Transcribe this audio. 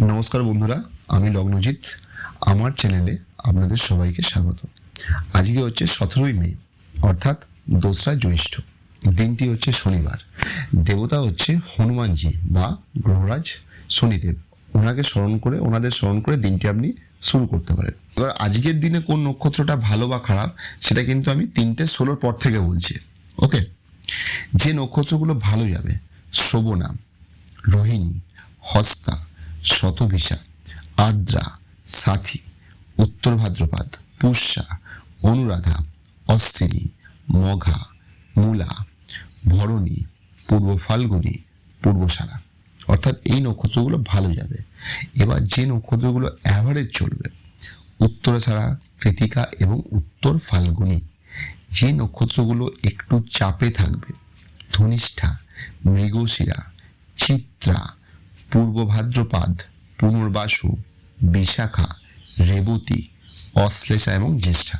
নমস্কার বন্ধুরা, আমি লগ্নজিৎ। আমার চ্যানেলে আপনাদের সবাইকে স্বাগত। আজকে হচ্ছে 17ই মে, অর্থাৎ 2রা জ্যৈষ্ঠ। দিনটি হচ্ছে শনিবার। দেবতা হচ্ছে হনুমানজি বা গ্রহরাজ শনিদেব। ওনাদের স্মরণ করে দিনটি আপনি শুরু করতে পারেন। এবার আজকের দিনে কোন নক্ষত্রটা ভালো বা খারাপ সেটা কিন্তু আমি 3:16 পর থেকে বলছি। ওকে, যে নক্ষত্রগুলো ভালো যাবে: শ্রবণা, রোহিণী, হস্তা, শতভিষা, আদ্রা, সাথী, উত্তর ভাদ্রপদ, পুষ্যা, অনুরাধা, অশ্বিনী, মঘা, মূলা, ভরণী, পূর্ব ফাল্গুনী, পূর্বসারা। অর্থাৎ এই নক্ষত্রগুলো ভালো যাবে। এবার যে নক্ষত্রগুলো অ্যাভারেজ চলবে: উত্তরাষাঢ়া, কৃতিকা এবং উত্তর ফাল্গুনী। যে নক্ষত্রগুলো একটু চাপে থাকবে: ধনিষ্ঠা, মৃগশিরা, চিত্রা, পূর্ব ভাদ্রপদ, পুনর্বাসু, বিশাখা, রেবতী, অশ্লেষা এবং জ্যেষ্ঠা।